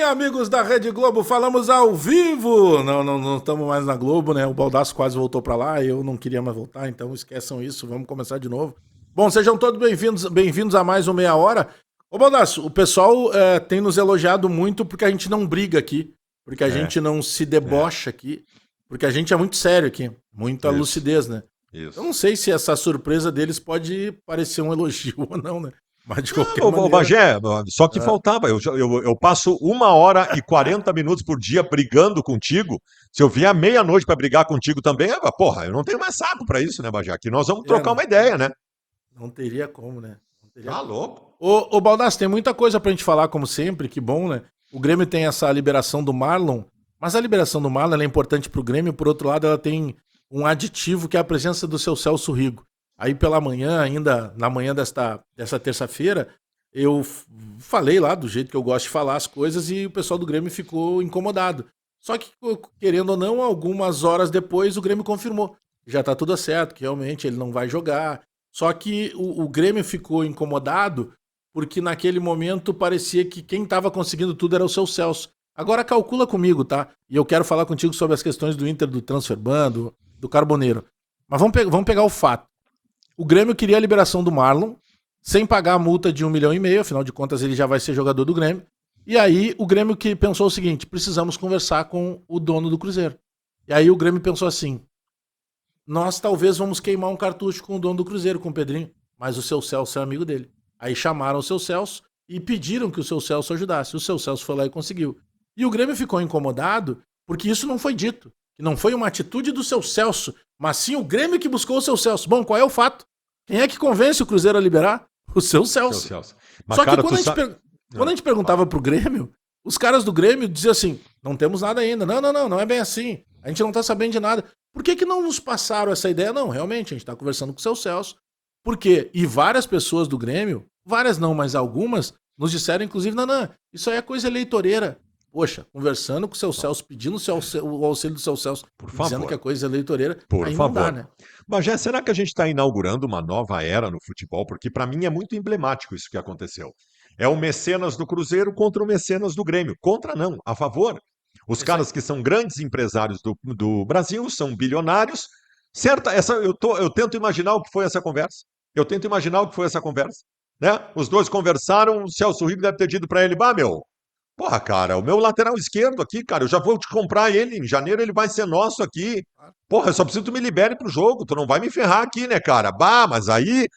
Amigos da Rede Globo, falamos ao vivo. Não estamos mais na Globo, né? O Baldasso quase voltou para lá, eu não queria mais voltar, então esqueçam isso, vamos começar de novo. Bom, sejam todos bem-vindos a mais uma Meia Hora. Ô Baldasso, o pessoal tem nos elogiado muito porque a gente não briga aqui, porque a gente não se debocha aqui, porque a gente é muito sério aqui, muita lucidez, né? Isso. Eu não sei se essa surpresa deles pode parecer um elogio ou não, né? Mas de qualquer maneira... Bagé, só que faltava. Eu passo 1h40 minutos por dia brigando contigo. Se eu vier meia-noite para brigar contigo também, porra, eu não tenho mais saco para isso, né, Bagé? Aqui nós vamos trocar uma ideia, né? Não teria como, né? Louco. Ô Baldasso, tem muita coisa pra gente falar, como sempre, que bom, né? O Grêmio tem essa liberação do Marlon, mas a liberação do Marlon é importante pro Grêmio, por outro lado, ela tem um aditivo que é a presença do seu Celso Rigo. Aí pela manhã, ainda na manhã dessa terça-feira, eu falei lá do jeito que eu gosto de falar as coisas e o pessoal do Grêmio ficou incomodado. Só que, querendo ou não, algumas horas depois o Grêmio confirmou. Já tá tudo certo, que realmente ele não vai jogar. Só que o Grêmio ficou incomodado porque naquele momento parecia que quem estava conseguindo tudo era o seu Celso. Agora calcula comigo, tá? E eu quero falar contigo sobre as questões do Inter, do Transferban, do Carboneiro. Mas vamos pegar o fato. O Grêmio queria a liberação do Marlon, sem pagar a multa de 1,5 milhão, afinal de contas ele já vai ser jogador do Grêmio. E aí o Grêmio que pensou o seguinte, precisamos conversar com o dono do Cruzeiro. E aí o Grêmio pensou assim, nós talvez vamos queimar um cartucho com o dono do Cruzeiro, com o Pedrinho, mas o seu Celso é amigo dele. Aí chamaram o seu Celso e pediram que o seu Celso ajudasse. O seu Celso foi lá e conseguiu. E o Grêmio ficou incomodado porque isso não foi dito. Que não foi uma atitude do seu Celso, mas sim o Grêmio que buscou o seu Celso. Bom, qual é o fato? Quem é que convence o Cruzeiro a liberar? O seu Celso. Mas, só cara, que quando a gente perguntava pro Grêmio, os caras do Grêmio diziam assim, não temos nada ainda. Não é bem assim. A gente não tá sabendo de nada. Por que não nos passaram essa ideia? Não, realmente, a gente tá conversando com o seu Celso. Por quê? E várias pessoas do Grêmio, várias não, mas algumas, nos disseram, inclusive, não, isso aí é coisa eleitoreira. Poxa, conversando com o seu Celso, pedindo o auxílio do seu Celso, dizendo que a coisa é eleitoreira, aí não dá, né? Mas já será que a gente está inaugurando uma nova era no futebol? Porque para mim é muito emblemático isso que aconteceu. É o mecenas do Cruzeiro contra o mecenas do Grêmio. Contra não, a favor. Os caras que são grandes empresários do Brasil, são bilionários. Eu tento imaginar o que foi essa conversa. Né? Os dois conversaram, o Celso Rigo deve ter dito para ele, porra, cara, o meu lateral esquerdo aqui, cara, eu já vou te comprar ele, em janeiro ele vai ser nosso aqui. Porra, eu só preciso que tu me libere pro jogo, tu não vai me ferrar aqui, né, cara? Mas aí,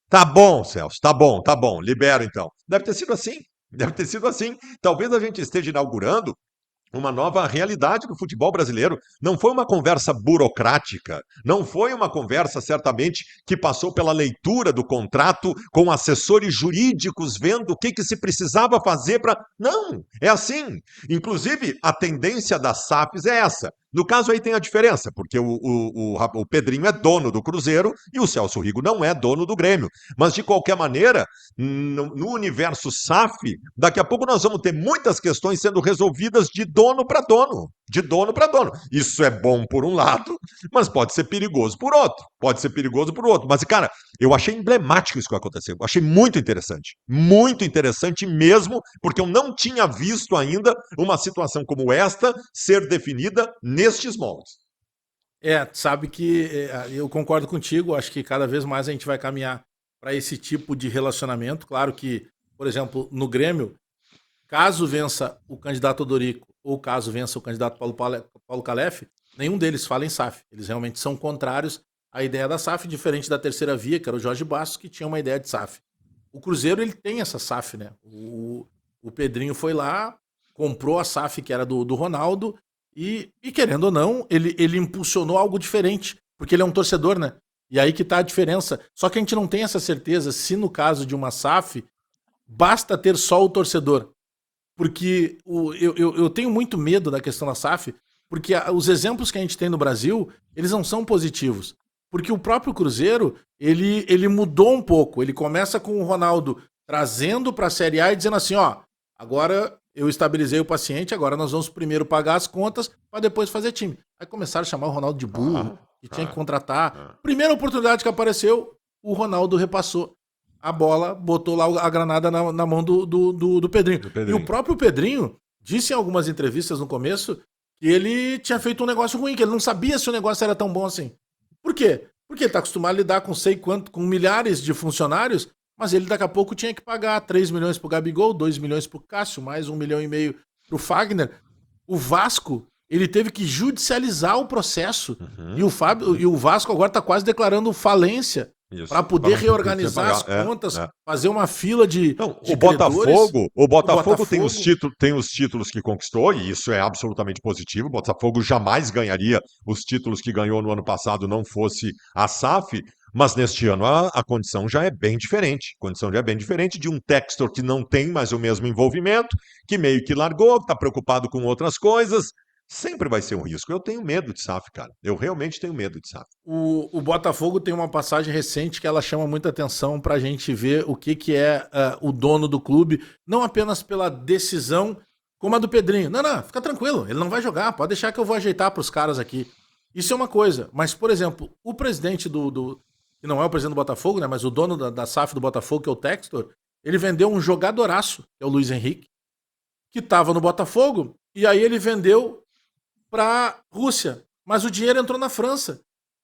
tá bom, Celso, tá bom, libera então. Deve ter sido assim. Talvez a gente esteja inaugurando uma nova realidade do futebol brasileiro. Não foi uma conversa burocrática, não foi uma conversa, certamente, que passou pela leitura do contrato com assessores jurídicos, vendo o que se precisava fazer para... Não, é assim. Inclusive, a tendência das SAFs é essa. No caso aí tem a diferença, porque o Pedrinho é dono do Cruzeiro e o Celso Rigo não é dono do Grêmio. Mas, de qualquer maneira, no universo SAF, daqui a pouco nós vamos ter muitas questões sendo resolvidas de dono para dono. Isso é bom por um lado, mas pode ser perigoso por outro. Mas, cara, eu achei emblemático isso que aconteceu. Eu achei muito interessante mesmo, porque eu não tinha visto ainda uma situação como esta ser definida nestes moldes. Sabe que eu concordo contigo, acho que cada vez mais a gente vai caminhar para esse tipo de relacionamento. Claro que, por exemplo, no Grêmio, caso vença o candidato Odorico ou caso vença o candidato Paulo Calef, nenhum deles fala em SAF. Eles realmente são contrários à ideia da SAF, diferente da terceira via, que era o Jorge Bastos, que tinha uma ideia de SAF. O Cruzeiro, ele tem essa SAF, né? O Pedrinho foi lá, comprou a SAF, que era do Ronaldo, e querendo ou não, ele impulsionou algo diferente, porque ele é um torcedor, né? E aí que tá a diferença. Só que a gente não tem essa certeza se no caso de uma SAF, basta ter só o torcedor. Porque eu tenho muito medo da questão da SAF, porque os exemplos que a gente tem no Brasil, eles não são positivos. Porque o próprio Cruzeiro, ele mudou um pouco. Ele começa com o Ronaldo trazendo para a Série A e dizendo assim, agora eu estabilizei o paciente, agora nós vamos primeiro pagar as contas para depois fazer time. Aí começaram a chamar o Ronaldo de burro, que tinha que contratar. Primeira oportunidade que apareceu, o Ronaldo repassou a bola, botou lá a granada na mão do Pedrinho. E o próprio Pedrinho disse em algumas entrevistas no começo que ele tinha feito um negócio ruim, que ele não sabia se o negócio era tão bom assim. Por quê? Porque ele está acostumado a lidar com sei quanto, com milhares de funcionários, mas ele daqui a pouco tinha que pagar 3 milhões pro Gabigol, 2 milhões pro Cássio, mais 1,5 milhão pro Fagner. O Vasco, ele teve que judicializar o processo. E o Vasco agora está quase declarando falência para poder reorganizar as contas, fazer uma fila de. Não, o Botafogo tem os títulos que conquistou, e isso é absolutamente positivo. O Botafogo jamais ganharia os títulos que ganhou no ano passado, não fosse a SAF. Mas neste ano a condição já é bem diferente. A condição já é bem diferente de um Textor que não tem mais o mesmo envolvimento, que meio que largou, está preocupado com outras coisas. Sempre vai ser um risco. Eu tenho medo de SAF, cara. Eu realmente tenho medo de SAF. O Botafogo tem uma passagem recente que ela chama muita atenção para a gente ver o que é o dono do clube, não apenas pela decisão, como a do Pedrinho. Não, fica tranquilo, ele não vai jogar, pode deixar que eu vou ajeitar para os caras aqui. Isso é uma coisa. Mas, por exemplo, o presidente que não é o presidente do Botafogo, né, mas o dono da SAF do Botafogo, que é o Textor, ele vendeu um jogadoraço, que é o Luiz Henrique, que estava no Botafogo, e aí ele vendeu para Rússia, mas o dinheiro entrou na França.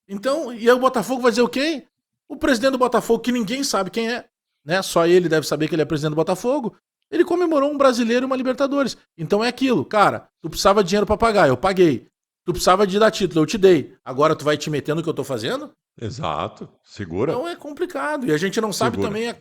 Então, e aí o Botafogo vai dizer o quê? O presidente do Botafogo, que ninguém sabe quem é, né? Só ele deve saber que ele é presidente do Botafogo. Ele comemorou um brasileiro e uma Libertadores. Então é aquilo, cara, tu precisava de dinheiro para pagar, eu paguei. Tu precisava de dar título, eu te dei. Agora tu vai te meter no que eu tô fazendo? Exato, segura. Então é complicado. E a gente não sabe também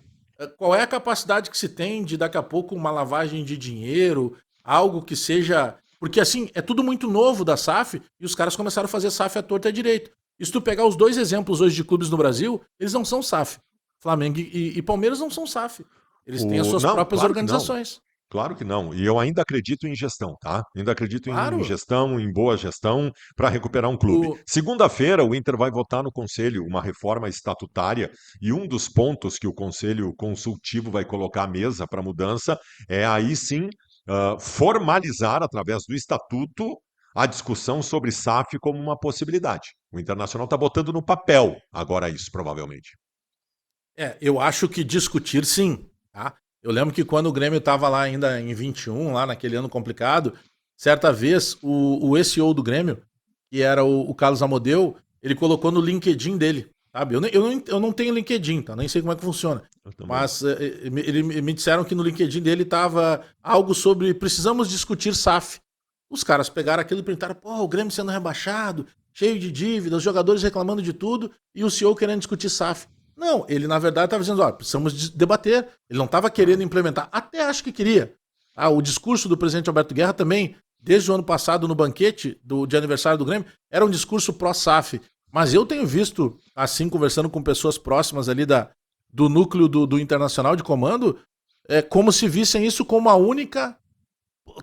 qual é a capacidade que se tem de daqui a pouco uma lavagem de dinheiro, algo que seja. Porque assim, é tudo muito novo da SAF e os caras começaram a fazer SAF à torta e à direita. E se tu pegar os dois exemplos hoje de clubes no Brasil, eles não são SAF. Flamengo e Palmeiras não são SAF. Eles têm as suas próprias organizações. Claro que não. E eu ainda acredito em gestão, tá? Ainda acredito em gestão, em boa gestão, para recuperar um clube. Segunda-feira, o Inter vai votar no Conselho uma reforma estatutária e um dos pontos que o Conselho Consultivo vai colocar à mesa para mudança é aí sim formalizar, através do estatuto, a discussão sobre SAF como uma possibilidade. O Internacional está botando no papel agora isso, provavelmente. Eu acho que discutir sim, tá? Eu lembro que quando o Grêmio estava lá ainda em 21, lá naquele ano complicado, certa vez o SEO do Grêmio, que era o Carlos Amodeu, ele colocou no LinkedIn dele, sabe? Eu não tenho LinkedIn, tá? Nem sei como é que funciona. Mas me disseram que no LinkedIn dele tava algo sobre precisamos discutir SAF. Os caras pegaram aquilo e printaram, o Grêmio sendo rebaixado, cheio de dívida, os jogadores reclamando de tudo e o CEO querendo discutir SAF. Não, ele na verdade estava dizendo, precisamos debater. Ele não estava querendo implementar, até acho que queria. O discurso do presidente Alberto Guerra também, desde o ano passado no banquete de aniversário do Grêmio, era um discurso pró-SAF. Mas eu tenho visto, assim, conversando com pessoas próximas ali do núcleo do Internacional de comando, como se vissem isso como a única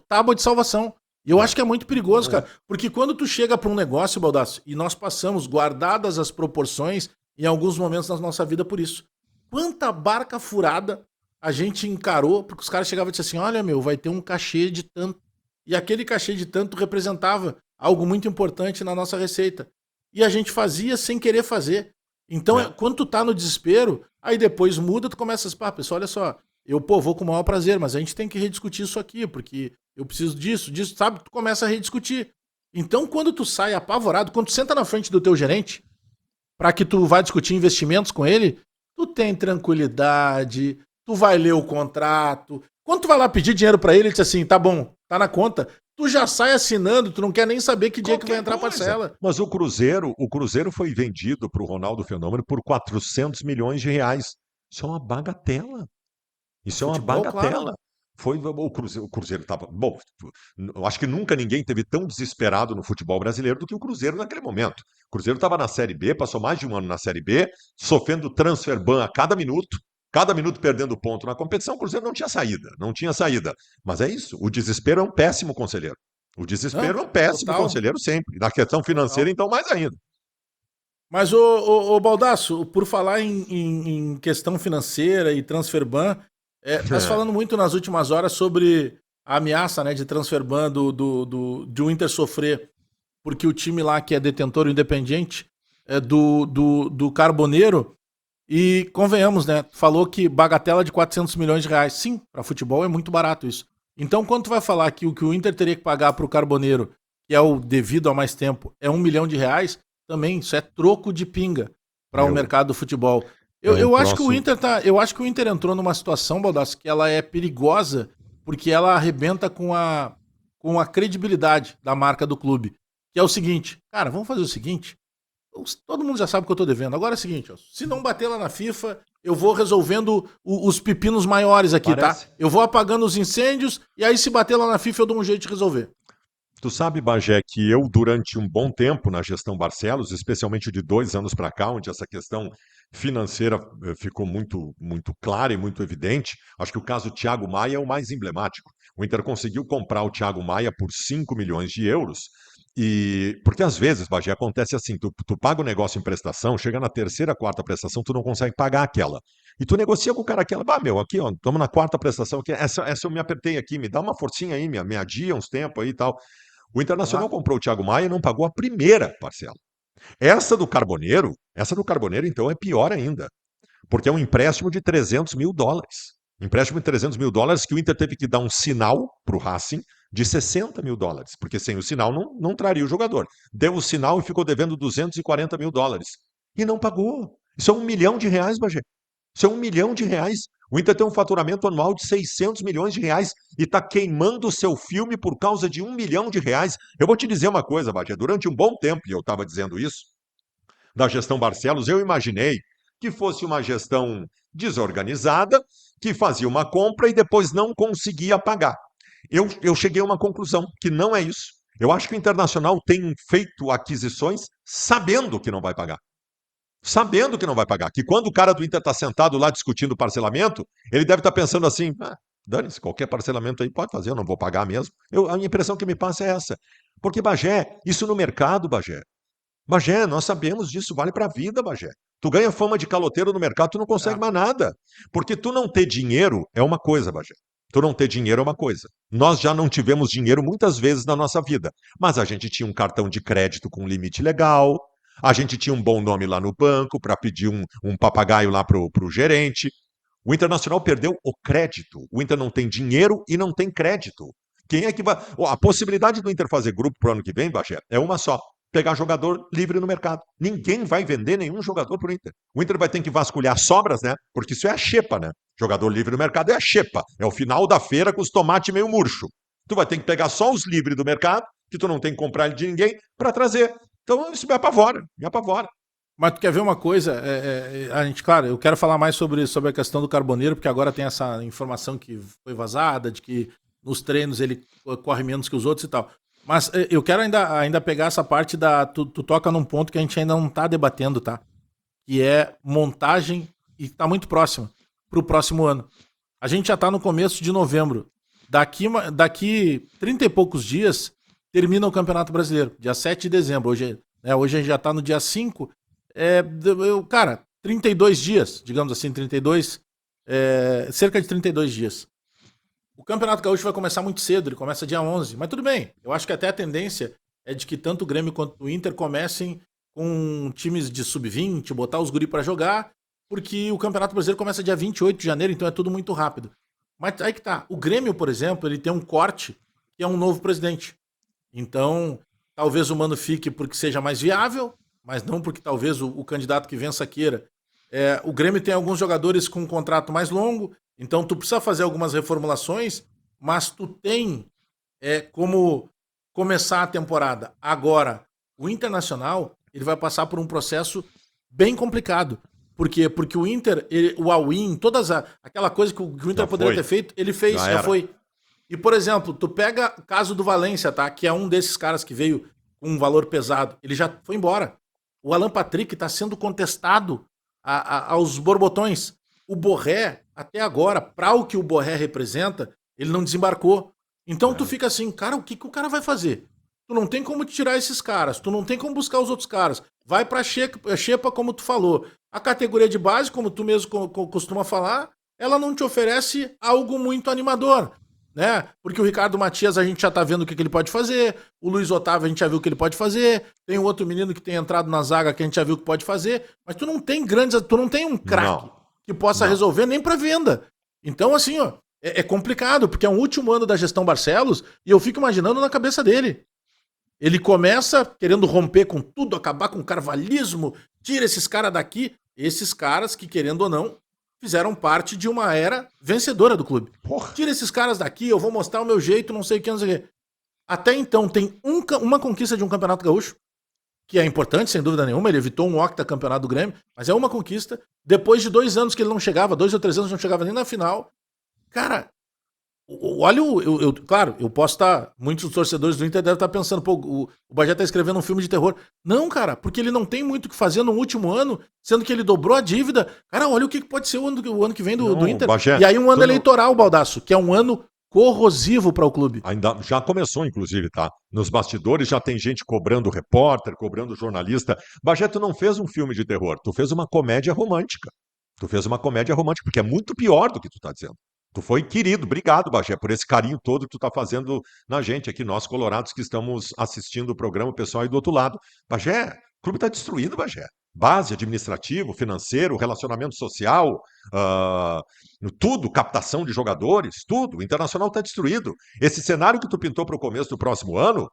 tábua de salvação. E eu acho que é muito perigoso, cara. Porque quando tu chega para um negócio, Baldasso, e nós passamos, guardadas as proporções, em alguns momentos da nossa vida por isso. Quanta barca furada a gente encarou, porque os caras chegavam e diziam assim, olha meu, vai ter um cachê de tanto. E aquele cachê de tanto representava algo muito importante na nossa receita. E a gente fazia sem querer fazer. Então, quando tu tá no desespero, aí depois muda, tu começa a dizer, pessoal, olha só, eu vou com o maior prazer, mas a gente tem que rediscutir isso aqui, porque eu preciso disso, sabe? Tu começa a rediscutir. Então, quando tu sai apavorado, quando tu senta na frente do teu gerente, para que tu vá discutir investimentos com ele, tu tem tranquilidade, tu vai ler o contrato. Quando tu vai lá pedir dinheiro para ele diz assim, tá bom, tá na conta, tu já sai assinando, tu não quer nem saber que dia que vai entrar a parcela. Mas o Cruzeiro foi vendido para o Ronaldo Fenômeno por 400 milhões de reais. Isso é uma bagatela. Isso é uma bagatela. Claro. O Cruzeiro estava. Bom, eu acho que nunca ninguém teve tão desesperado no futebol brasileiro do que o Cruzeiro naquele momento. O Cruzeiro estava na Série B, passou mais de um ano na Série B, sofrendo transfer ban a cada minuto perdendo ponto na competição. O Cruzeiro não tinha saída. Mas é isso, o desespero é um péssimo conselheiro. O desespero é um péssimo conselheiro sempre. Na questão financeira, então, mais ainda. Mas, ô Baldasso, por falar em questão financeira e transfer ban, tá se falando muito nas últimas horas sobre a ameaça, né, de transfer ban de o Inter sofrer, porque o time lá que é detentor independente do Carboneiro, e convenhamos, né, falou que bagatela de 400 milhões de reais. Sim, para futebol é muito barato isso. Então, quando tu vai falar que o que o Inter teria que pagar pro Carboneiro, que é o devido a mais tempo, é R$1 milhão, também isso é troco de pinga para o mercado do futebol. Eu acho que o Inter eu acho que o Inter entrou numa situação, Baldassi, que ela é perigosa, porque ela arrebenta com a credibilidade da marca do clube. Que é o seguinte, cara, vamos fazer o seguinte, todo mundo já sabe o que eu tô devendo. Agora é o seguinte, ó, se não bater lá na FIFA, eu vou resolvendo os pepinos maiores aqui, tá? Eu vou apagando os incêndios e aí se bater lá na FIFA eu dou um jeito de resolver. Tu sabe, Bagé, que eu, durante um bom tempo na gestão Barcelos, especialmente de 2 anos para cá, onde essa questão financeira ficou muito, muito clara e muito evidente, acho que o caso Thiago Maia é o mais emblemático. O Inter conseguiu comprar o Thiago Maia por 5 milhões de euros, e porque às vezes, Bagé, acontece assim, tu paga o negócio em prestação, chega na terceira, quarta prestação, tu não consegue pagar aquela. E tu negocia com o cara aquela, meu, aqui, ó, estamos na quarta prestação, aqui, essa eu me apertei aqui, me dá uma forcinha aí, me adia uns tempos aí e tal. O Internacional comprou o Thiago Maia e não pagou a primeira parcela. Essa do Carboneiro, então, é pior ainda, porque é um empréstimo de $300 mil. Empréstimo de $300 mil que o Inter teve que dar um sinal para o Racing de $60 mil, porque sem o sinal não traria o jogador. Deu o sinal e ficou devendo $240 mil. E não pagou. Isso é R$1 milhão, Bagé. Isso é R$1 milhão. O Inter tem um faturamento anual de R$600 milhões e está queimando o seu filme por causa de R$1 milhão. Eu vou te dizer uma coisa, Bagé. Durante um bom tempo, e eu estava dizendo isso, da gestão Barcelos, eu imaginei que fosse uma gestão desorganizada, que fazia uma compra e depois não conseguia pagar. Eu cheguei a uma conclusão, que não é isso. Eu acho que o Internacional tem feito aquisições sabendo que não vai pagar. Sabendo que não vai pagar. Que quando o cara do Inter está sentado lá discutindo o parcelamento, ele deve estar pensando assim, dane-se, qualquer parcelamento aí pode fazer, eu não vou pagar mesmo. A impressão que me passa é essa. Porque, Bagé, isso no mercado, Bagé, nós sabemos disso, vale pra vida, Bagé. Tu ganha fama de caloteiro no mercado, tu não consegue mais nada. Porque tu não ter dinheiro é uma coisa, Bagé. Tu não ter dinheiro é uma coisa. Nós já não tivemos dinheiro muitas vezes na nossa vida, mas a gente tinha um cartão de crédito com limite legal, a gente tinha um bom nome lá no banco para pedir um papagaio lá pro gerente. O Internacional perdeu o crédito. O Inter não tem dinheiro e não tem crédito. Quem é que vai... A possibilidade do Inter fazer grupo pro ano que vem, Bagé, é uma só. Pegar jogador livre no mercado. Ninguém vai vender nenhum jogador pro Inter. O Inter vai ter que vasculhar sobras, né? Porque isso é a xepa, né? Jogador livre no mercado é a xepa. É o final da feira com os tomates meio murcho. Tu vai ter que pegar só os livres do mercado, que tu não tem que comprar de ninguém, para trazer. Então isso me apavora, Mas tu quer ver uma coisa? A gente, claro, eu quero falar mais sobre a questão do Carboneiro, porque agora tem essa informação que foi vazada, de que nos treinos ele corre menos que os outros e tal. Mas eu quero ainda pegar essa parte Tu toca num ponto que a gente ainda não tá debatendo, tá? Que é montagem, e tá muito próximo, pro próximo ano. A gente já tá no começo de novembro. Daqui 30 e poucos dias, termina o Campeonato Brasileiro, dia 7 de dezembro. Hoje a gente já tá no dia 5. Cara, 32 dias, digamos assim, cerca de 32 dias. O Campeonato Gaúcho vai começar muito cedo, ele começa dia 11, mas tudo bem. Eu acho que até a tendência é de que tanto o Grêmio quanto o Inter comecem com times de sub-20, botar os guri pra jogar, porque o Campeonato Brasileiro começa dia 28 de janeiro, então é tudo muito rápido. Mas aí que tá, o Grêmio, por exemplo, ele tem um corte que é um novo presidente. Então, talvez o Mano fique porque seja mais viável, mas não porque talvez o candidato que vença queira. O Grêmio tem alguns jogadores com um contrato mais longo, então tu precisa fazer algumas reformulações, mas tu tem como começar a temporada. Agora, o Internacional, ele vai passar por um processo bem complicado. Por quê? Porque o Inter, o all-in, aquela coisa que o Inter poderia ter feito, ele fez, já foi. E, por exemplo, tu pega o caso do Valência, tá? Que é um desses caras que veio com um valor pesado. Ele já foi embora. O Alan Patrick está sendo contestado aos borbotões. O Borré, até agora, para o que o Borré representa, ele não desembarcou. Então tu fica assim, cara, o que o cara vai fazer? Tu não tem como tirar esses caras, tu não tem como buscar os outros caras. Vai pra xepa, como tu falou. A categoria de base, como tu mesmo costuma falar, ela não te oferece algo muito animador, né? Porque o Ricardo Matias a gente já tá vendo o que ele pode fazer, o Luiz Otávio a gente já viu o que ele pode fazer, tem um outro menino que tem entrado na zaga que a gente já viu o que pode fazer, mas tu não tem um craque que possa resolver nem pra venda. Então, assim, ó, É complicado, porque é um último ano da gestão Barcelos e eu fico imaginando na cabeça dele. Ele começa querendo romper com tudo, acabar com o carvalhismo, tira esses caras daqui. Esses caras que, querendo ou não, fizeram parte de uma era vencedora do clube. Porra. Tira esses caras daqui, eu vou mostrar o meu jeito, não sei o que, não sei o que. Até então, tem uma conquista de um campeonato gaúcho, que é importante, sem dúvida nenhuma. Ele evitou um octacampeonato do Grêmio, mas é uma conquista. Depois de 2 anos que ele não chegava, 2 ou 3 anos não chegava nem na final. Cara, olha, claro, eu posso estar. Muitos torcedores do Inter devem estar pensando, pô, o Bagé tá escrevendo um filme de terror. Não, cara, porque ele não tem muito o que fazer no último ano, sendo que ele dobrou a dívida. Cara, olha o que pode ser o ano que vem do Inter. Bagé, e aí um ano eleitoral, Baldaço, que é um ano corrosivo para o clube. Ainda já começou, inclusive, tá? Nos bastidores já tem gente cobrando repórter, cobrando jornalista. Bagé, tu não fez um filme de terror, tu fez uma comédia romântica. Tu fez uma comédia romântica, porque é muito pior do que tu tá dizendo. Tu foi querido, obrigado, Bagé, por esse carinho todo que tu tá fazendo na gente aqui, nós colorados que estamos assistindo o programa, o pessoal aí do outro lado. Bagé, o clube tá destruído, Bagé. Base, administrativo, financeiro, relacionamento social, ah, tudo, captação de jogadores, tudo. O Internacional está destruído. Esse cenário que tu pintou para o começo do próximo ano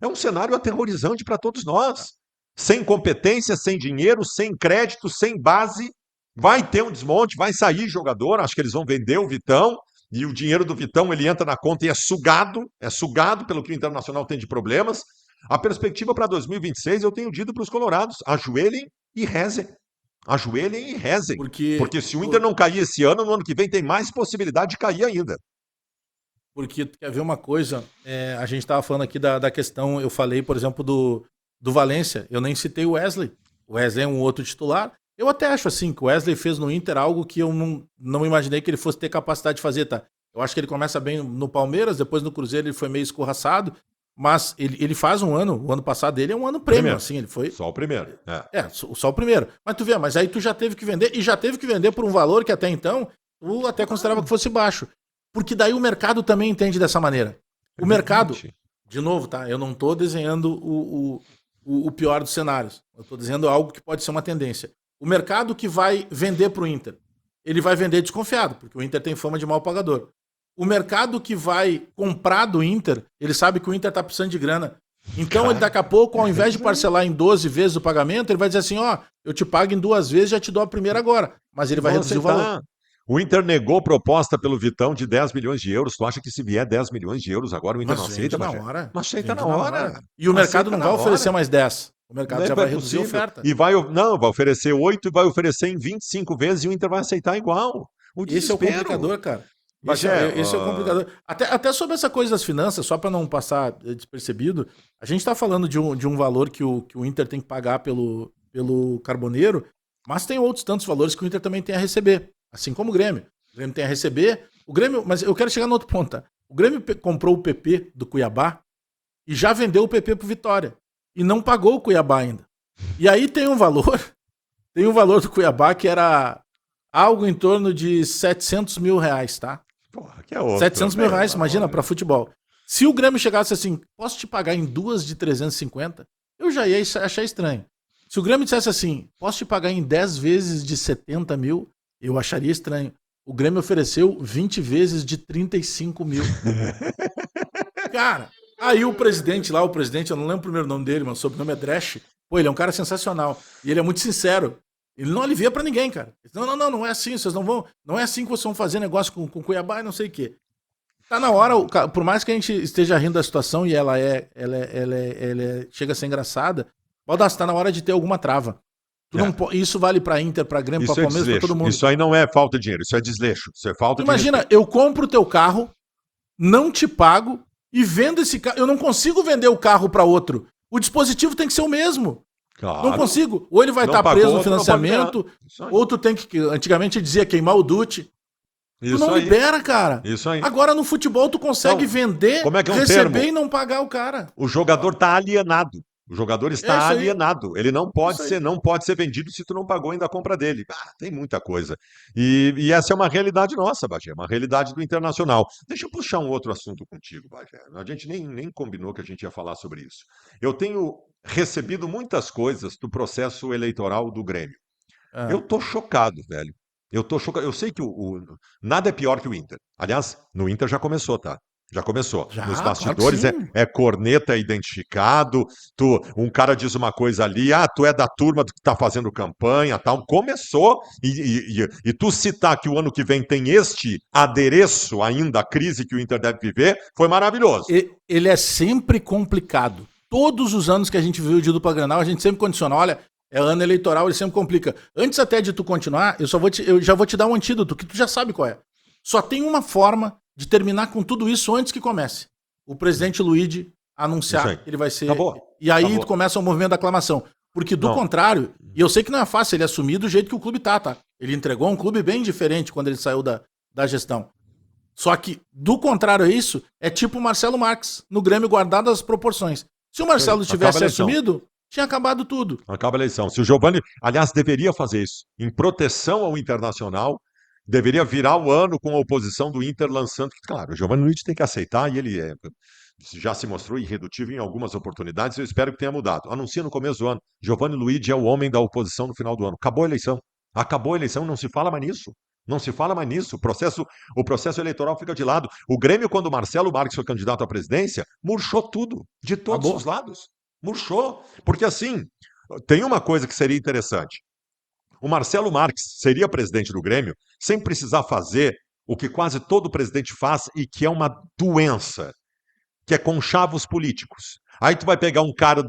é um cenário aterrorizante para todos nós. Sem competência, sem dinheiro, sem crédito, sem base. Vai ter um desmonte, vai sair jogador. Acho que eles vão vender o Vitão. E o dinheiro do Vitão ele entra na conta e é sugado pelo que o Internacional tem de problemas. A perspectiva para 2026, eu tenho dito para os colorados: ajoelhem e rezem. Ajoelhem e rezem. Porque se o Inter não cair esse ano, no ano que vem tem mais possibilidade de cair ainda. Porque tu quer ver uma coisa, a gente estava falando aqui da questão, eu falei, por exemplo, do Valência, eu nem citei o Wesley. O Wesley é um outro titular. Eu até acho assim que o Wesley fez no Inter algo que eu não imaginei que ele fosse ter capacidade de fazer, tá? Eu acho que ele começa bem no Palmeiras, depois no Cruzeiro ele foi meio escorraçado, mas ele faz um ano, o ano passado dele é um ano prêmio, assim, ele foi... Só o primeiro. Só o primeiro. Mas tu vê, mas aí tu já teve que vender, e já teve que vender por um valor que até então tu até considerava que fosse baixo. Porque daí o mercado também entende dessa maneira. O mercado, de novo, tá? Eu não tô desenhando o pior dos cenários. Eu tô dizendo algo que pode ser uma tendência. O mercado que vai vender pro Inter, ele vai vender desconfiado, porque o Inter tem fama de mal pagador. O mercado que vai comprar do Inter, ele sabe que o Inter tá precisando de grana. Então, ele daqui a pouco, ao invés de parcelar em 12 vezes o pagamento, ele vai dizer assim, ó, eu te pago em 2 vezes, já te dou a primeira agora. Mas ele vai reduzir o valor. O Inter negou proposta pelo Vitão de 10 milhões de euros. Tu acha que se vier 10 milhões de euros agora, o Inter não aceita, na hora. Mas aceita na hora. E o mercado não vai oferecer mais 10. O mercado já vai reduzir a oferta. E vai oferecer 8 e vai oferecer em 25 vezes e o Inter vai aceitar igual. Esse é o complicador, cara. Esse é o complicador. Até sobre essa coisa das finanças, só para não passar despercebido, a gente tá falando de um valor que o Inter tem que pagar pelo Carboneiro, mas tem outros tantos valores que o Inter também tem a receber. Assim como o Grêmio. O Grêmio tem a receber. O Grêmio, mas eu quero chegar no outro ponto. Tá? O Grêmio comprou o PP do Cuiabá e já vendeu o PP pro Vitória. E não pagou o Cuiabá ainda. E aí tem um valor do Cuiabá que era algo em torno de 700 mil reais, tá? Porra, que é outro. 700 mil reais, imagina, pra futebol. Se o Grêmio chegasse assim, posso te pagar em 2 de 350, eu já ia achar estranho. Se o Grêmio dissesse assim, posso te pagar em 10 vezes de 70 mil, eu acharia estranho. O Grêmio ofereceu 20 vezes de 35 mil. Cara, aí o presidente, eu não lembro o primeiro nome dele, mas o sobrenome é Dresch. Pô, ele é um cara sensacional. E ele é muito sincero. Ele não alivia pra ninguém, cara. Não é assim, vocês não vão. Não é assim que vocês vão fazer negócio com Cuiabá e não sei o quê. Tá na hora, por mais que a gente esteja rindo da situação e ela chega a ser engraçada, Baldasso, tá na hora de ter alguma trava. Isso vale pra Inter, pra Grêmio, pra Palmeiras, pra todo mundo. Isso aí não é falta de dinheiro, isso é desleixo. Isso é falta Imagina, eu compro o teu carro, não te pago e vendo esse carro. Eu não consigo vender o carro pra outro. O dispositivo tem que ser o mesmo. Claro. Não consigo. Ou ele vai estar preso no financiamento, ou tu tem que. Antigamente dizia queimar o DUT. Tu não libera, cara. Isso aí. Agora no futebol tu consegue vender, receber e não pagar o cara. O jogador tá alienado. O jogador está alienado. Ele não pode ser vendido se tu não pagou ainda a compra dele. Tem muita coisa. E essa é uma realidade nossa, Bagé, uma realidade do Internacional. Deixa eu puxar um outro assunto contigo, Bagé. A gente nem combinou que a gente ia falar sobre isso. Eu tenho recebido muitas coisas do processo eleitoral do Grêmio. Eu tô chocado, velho. Eu tô chocado. Eu sei que nada é pior que o Inter. Aliás, no Inter já começou, tá? Já começou. Nos Já, claro que bastidores sim. é corneta identificado. Um cara diz uma coisa ali, tu é da turma que tá fazendo campanha, tal. Começou. E tu citar que o ano que vem tem este adereço ainda à crise que o Inter deve viver, foi maravilhoso. Ele é sempre complicado. Todos os anos que a gente viu de dupla Grenal, a gente sempre condiciona. Olha, é ano eleitoral, ele sempre complica. Antes até de tu continuar, eu já vou te dar um antídoto, que tu já sabe qual é. Só tem uma forma de terminar com tudo isso antes que comece. O presidente Luigi Isso aí. anunciar que ele vai ser... Acabou. E aí Acabou. começa o movimento da aclamação. Porque do Não. contrário, e eu sei que não é fácil ele assumir do jeito que o clube tá? Ele entregou um clube bem diferente quando ele saiu da gestão. Só que, do contrário a isso, é tipo o Marcelo Marques, no Grêmio, guardado as proporções. Se o Marcelo tivesse assumido, tinha acabado tudo. Acaba a eleição. Se o Giovani, aliás, deveria fazer isso, em proteção ao Internacional, deveria virar o ano com a oposição do Inter lançando. Claro, o Giovani Luiz tem que aceitar e ele já se mostrou irredutível em algumas oportunidades. Eu espero que tenha mudado. Anuncia no começo do ano. Giovani Luiz é o homem da oposição no final do ano. Acabou a eleição. Acabou a eleição, não se fala mais nisso. Não se fala mais nisso. O processo eleitoral fica de lado. O Grêmio, quando o Marcelo Marques foi candidato à presidência, murchou tudo, de todos os Acabou. lados. Murchou. Porque assim, tem uma coisa que seria interessante. O Marcelo Marques seria presidente do Grêmio sem precisar fazer o que quase todo presidente faz e que é uma doença, que é conchavos políticos. Aí tu vai pegar um cara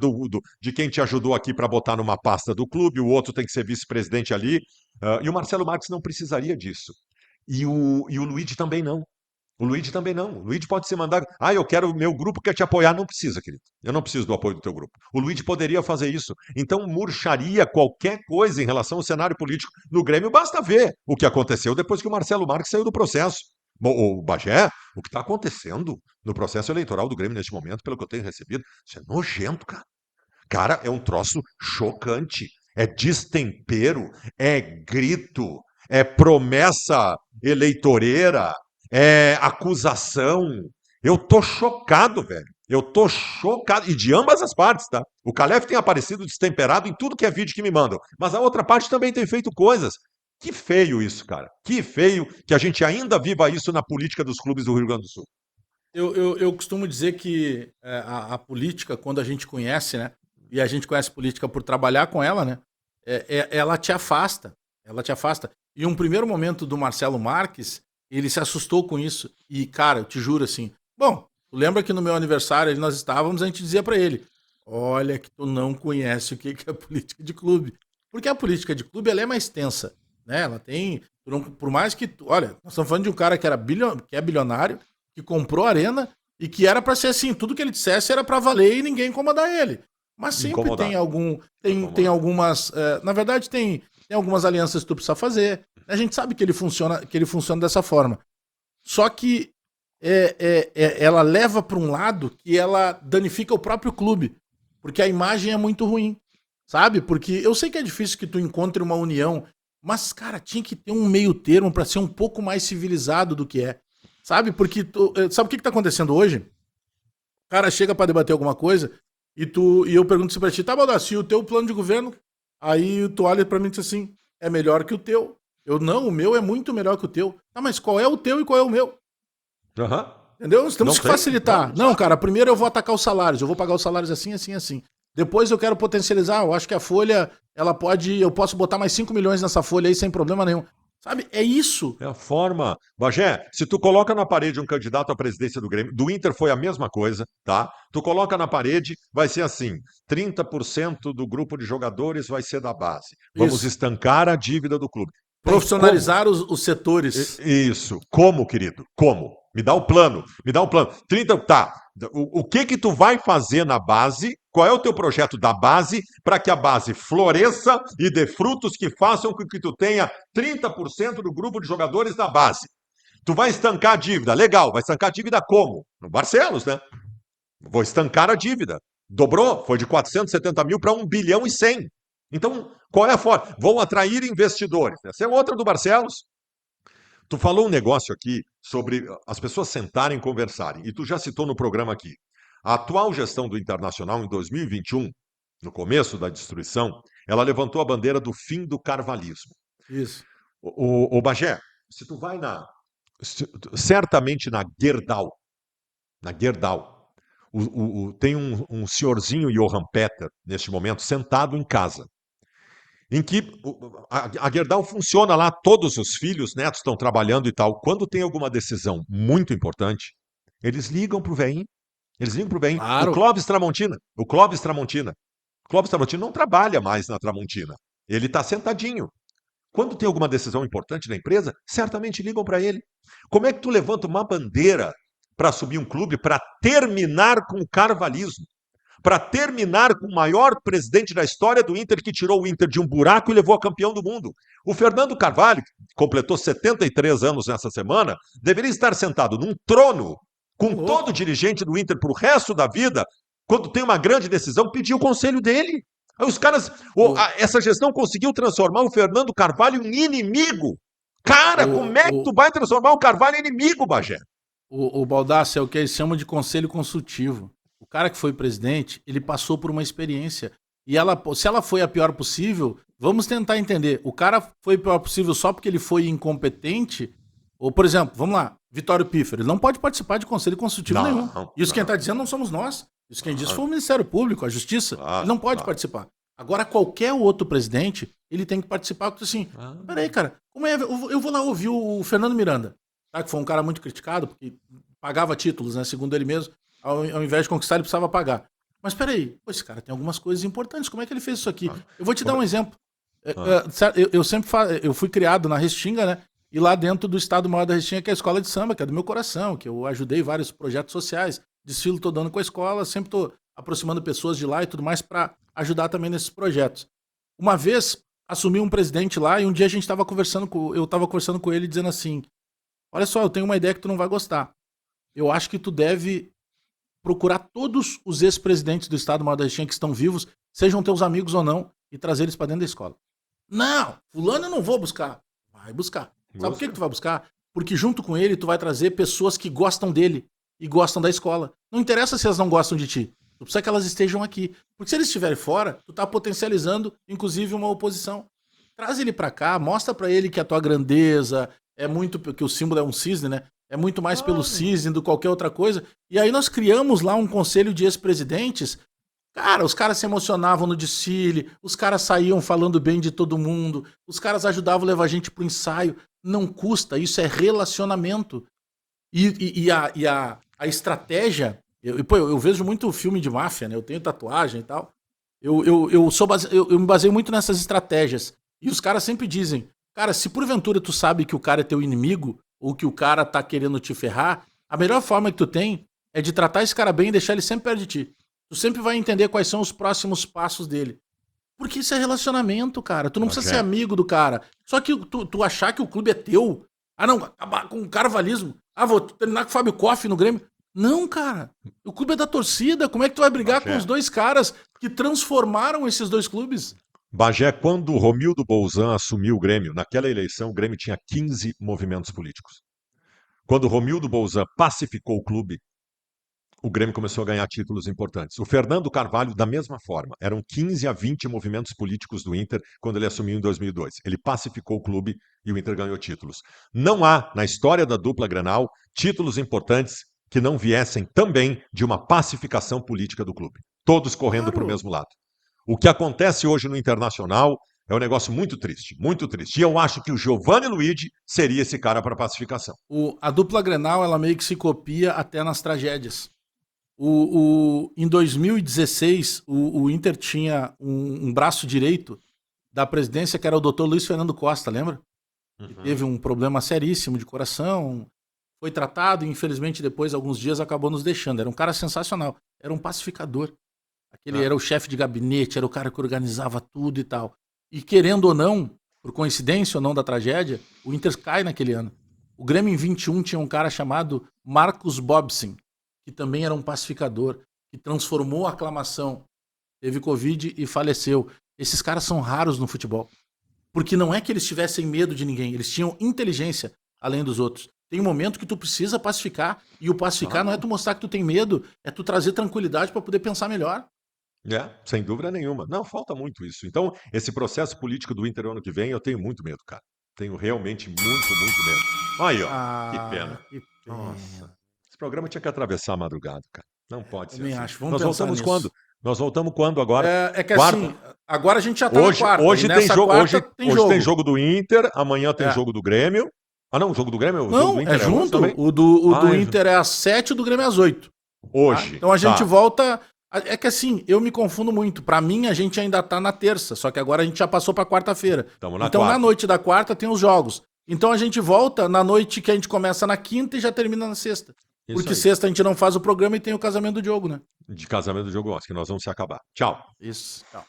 de quem te ajudou aqui para botar numa pasta do clube, o outro tem que ser vice-presidente ali, e o Marcelo Marques não precisaria disso. E o Luigi também não. O Luigi também não. O Luigi pode ser mandado. Eu quero, o meu grupo quer te apoiar. Não precisa, querido. Eu não preciso do apoio do teu grupo. O Luigi poderia fazer isso. Então, murcharia qualquer coisa em relação ao cenário político no Grêmio. Basta ver o que aconteceu depois que o Marcelo Marques saiu do processo. O Bagé, o que está acontecendo no processo eleitoral do Grêmio neste momento, pelo que eu tenho recebido, isso é nojento, cara. Cara, é um troço chocante. É destempero, é grito, é promessa eleitoreira, é acusação. Eu tô chocado, velho. Eu tô chocado. E de ambas as partes, tá? O Calef tem aparecido destemperado em tudo que é vídeo que me mandam. Mas a outra parte também tem feito coisas. Que feio isso, cara. Que feio que a gente ainda viva isso na política dos clubes do Rio Grande do Sul. Eu costumo dizer que a política, quando a gente conhece, né? E a gente conhece política por trabalhar com ela, né? Ela te afasta. Ela te afasta. E um primeiro momento do Marcelo Marques, ele se assustou com isso. E, cara, eu te juro assim. Bom, tu lembra que no meu aniversário ali nós estávamos, a gente dizia pra ele: olha, que tu não conhece o que é política de clube. Porque a política de clube ela é mais tensa, né? Ela tem. Por mais que. Olha, nós estamos falando de um cara que que é bilionário, que comprou a arena e que era pra ser assim, tudo que ele dissesse era pra valer e ninguém incomodar ele. Mas sempre tem Incomodado. tem algumas, na verdade tem algumas alianças que tu precisa fazer. A gente sabe que ele funciona dessa forma. Só que ela leva para um lado que ela danifica o próprio clube, porque a imagem é muito ruim, sabe? Porque eu sei que é difícil que tu encontre uma união, mas cara, tinha que ter um meio termo para ser um pouco mais civilizado do que é. Sabe? Porque sabe o que tá acontecendo hoje? O cara chega pra debater alguma coisa e eu pergunto assim pra ti: tá, Baldassi, o teu plano de governo? Aí tu olha pra mim e diz assim: é melhor que o teu. Eu, não, o meu é muito melhor que o teu. Tá, mas qual é o teu e qual é o meu? Aham. Entendeu? Nós temos Não que tem? facilitar. Não, Não, cara, primeiro eu vou atacar os salários. Eu vou pagar os salários assim, assim, assim. Depois eu quero potencializar. Eu acho que a folha, eu posso botar mais 5 milhões nessa folha aí sem problema nenhum. Sabe? É isso. é a forma. Bagé, se tu coloca na parede um candidato à presidência do Grêmio, do Inter foi a mesma coisa, tá? Tu coloca na parede, vai ser assim: 30% do grupo de jogadores vai ser da base. Vamos Isso. estancar a dívida do clube. Tá, e como? Profissionalizar os setores. Isso. Como, querido? Como? Me dá o plano. Me dá o plano. 30, tá. O que tu vai fazer na base? Qual é o teu projeto da base para que a base floresça e dê frutos que façam com que tu tenha 30% do grupo de jogadores da base? Tu vai estancar a dívida. Legal. Vai estancar a dívida como? No Barcelos, né? Vou estancar a dívida. Dobrou, foi de 470 mil para 1 bilhão e 100. Então, qual é a forma? Vou atrair investidores. Essa é outra do Barcelos. Tu falou um negócio aqui sobre as pessoas sentarem e conversarem, e tu já citou no programa aqui. A atual gestão do Internacional em 2021, no começo da destruição, ela levantou a bandeira do fim do carvalismo. Isso. O Bagé, se tu vai certamente na Gerdau, tem um senhorzinho Johann Peter, neste momento, sentado em casa, em que a Gerdau funciona lá, todos os filhos, netos estão trabalhando e tal. Quando tem alguma decisão muito importante, eles ligam pro velhinho. Eles ligam pro velhinho. O Claro. Clóvis Tramontina. O Clóvis Tramontina. O Clóvis Tramontina não trabalha mais na Tramontina. Ele está sentadinho. Quando tem alguma decisão importante da empresa, certamente ligam para ele. Como é que tu levanta uma bandeira para assumir um clube, para terminar com o carvalismo? Para terminar com o maior presidente da história do Inter, que tirou o Inter de um buraco e levou a campeão do mundo. O Fernando Carvalho, que completou 73 anos nessa semana, deveria estar sentado num trono Ô, com todo louco. dirigente do Inter para o resto da vida, quando tem uma grande decisão, pedir o conselho dele. Aí os caras, O, essa gestão conseguiu transformar o Fernando Carvalho em inimigo. Cara, como o, é que tu o, vai transformar o Carvalho em inimigo, Bagé? o Baldassi é o que eles chamam de conselho consultivo. O cara que foi presidente, ele passou por uma experiência. E ela, se ela foi a pior possível, vamos tentar entender. O cara foi a pior possível só porque ele foi incompetente? Ou, por exemplo, vamos lá, Vitório Piffer, ele não pode participar de conselho consultivo nenhum. Não, Isso quem está não. dizendo não somos nós. Isso quem disse Claro, foi o Ministério Público, a Justiça. Ele claro, não pode claro. participar. Agora, qualquer outro presidente, ele tem que participar. Porque assim, peraí, cara, como é? Eu vou lá ouvir o Fernando Miranda, tá? Que foi um cara muito criticado, porque pagava títulos, né? Segundo ele mesmo, ao invés de conquistar, ele precisava pagar. Mas peraí, pô, esse cara tem algumas coisas importantes. Como é que ele fez isso aqui? Ah, Eu vou te dar como- um exemplo. ah, Eu sempre eu fui criado na Restinga, né? E lá dentro do Estado Maior da Restinga, que é a escola de samba, que é do meu coração, que eu ajudei vários projetos sociais, desfilo todo ano com a escola, sempre tô aproximando pessoas de lá e tudo mais para ajudar também nesses projetos. Uma vez assumi um presidente lá e um dia a gente estava conversando eu estava conversando com ele dizendo assim: "Olha só, eu tenho uma ideia que tu não vai gostar. Eu acho que tu deve procurar todos os ex-presidentes do Estado Maior da Restinga que estão vivos, sejam teus amigos ou não, e trazer eles para dentro da escola." Não, fulano eu não vou buscar. Vai buscar. Sabe por que Busca. tu vai buscar? Porque junto com ele tu vai trazer pessoas que gostam dele e gostam da escola. Não interessa se elas não gostam de ti. Tu precisa que elas estejam aqui. Porque se eles estiverem fora, tu tá potencializando, inclusive, uma oposição. Traz ele pra cá, mostra pra ele que a tua grandeza é muito, que o símbolo é um cisne, né? É muito mais pelo Claro. cisne do que qualquer outra coisa. E aí nós criamos lá um conselho de ex-presidentes. Cara, os caras se emocionavam no desfile, os caras saíam falando bem de todo mundo, os caras ajudavam a levar a gente pro ensaio. Não custa, isso é relacionamento. A estratégia. Eu vejo muito filme de máfia, né? Eu tenho tatuagem e tal. Eu me baseio muito nessas estratégias. E os caras sempre dizem: cara, se porventura tu sabe que o cara é teu inimigo, ou que o cara tá querendo te ferrar, a melhor forma que tu tem é de tratar esse cara bem e deixar ele sempre perto de ti. Tu sempre vai entender quais são os próximos passos dele. Porque isso é relacionamento, cara. Tu não precisa ser Bagé. amigo do cara. Só que tu achar que o clube é teu. Ah, não, acabar com o carvalismo. Ah, vou terminar com o Fábio Koff no Grêmio. Não, cara. O clube é da torcida. Como é que tu vai brigar com Bagé. os dois caras que transformaram esses dois clubes? Bagé, quando o Romildo Bolzan assumiu o Grêmio, naquela eleição, o Grêmio tinha 15 movimentos políticos. Quando o Romildo Bolzan pacificou o clube, o Grêmio começou a ganhar títulos importantes. O Fernando Carvalho, da mesma forma, eram 15 a 20 movimentos políticos do Inter quando ele assumiu em 2002. Ele pacificou o clube e o Inter ganhou títulos. Não há, na história da dupla Grenal, títulos importantes que não viessem também de uma pacificação política do clube. Todos correndo para o Claro. mesmo lado. O que acontece hoje no Internacional é um negócio muito triste, muito triste. E eu acho que o Giovanni Luigi seria esse cara para pacificação. A dupla Grenal, ela meio que se copia até nas tragédias. Em 2016, o Inter tinha um braço direito da presidência, que era o doutor Luiz Fernando Costa, lembra? Que Uhum. teve um problema seríssimo de coração, foi tratado e infelizmente depois, alguns dias, acabou nos deixando. Era um cara sensacional, era um pacificador. Aquele É. era o chefe de gabinete, era o cara que organizava tudo e tal. E querendo ou não, por coincidência ou não da tragédia, o Inter cai naquele ano. O Grêmio em 21 tinha um cara chamado Marcos Bobsin, que também era um pacificador, que transformou a aclamação. Teve Covid e faleceu. Esses caras são raros no futebol. Porque não é que eles tivessem medo de ninguém, eles tinham inteligência além dos outros. Tem um momento que tu precisa pacificar, e o pacificar não é Claro. tu mostrar que tu tem medo, é tu trazer tranquilidade para poder pensar melhor. É, sem dúvida nenhuma. Não, falta muito isso. Então, esse processo político do Inter ano que vem, eu tenho muito medo, cara. Tenho realmente muito medo. Aí, ó. Que pena. Que pena. Nossa. Esse programa tinha que atravessar a madrugada, cara. Não pode ser Também assim. acho. Vamos Nós pensar voltamos nisso. quando? Nós voltamos quando agora? É que Quarta? assim, agora a gente já tá na quarta. Hoje e tem nessa jogo, quarta hoje tem jogo do Inter, amanhã tem É. jogo do Grêmio. Ah, não, o jogo do Grêmio, o jogo Não, do é Inter hoje junto. também? O do É Inter é às 7 e o do Grêmio é às 8. hoje. Então a gente Tá. volta. É que assim, eu me confundo muito. Pra mim, a gente ainda tá na terça, só que agora a gente já passou pra quarta-feira. Tamo na Então na quarta. noite da quarta tem os jogos. Então a gente volta na noite que a gente começa na quinta e já termina na sexta. Isso Porque aí. sexta a gente não faz o programa e tem o casamento do Diogo, né? De casamento do jogo, acho que nós vamos se acabar. Tchau. Isso. Tchau.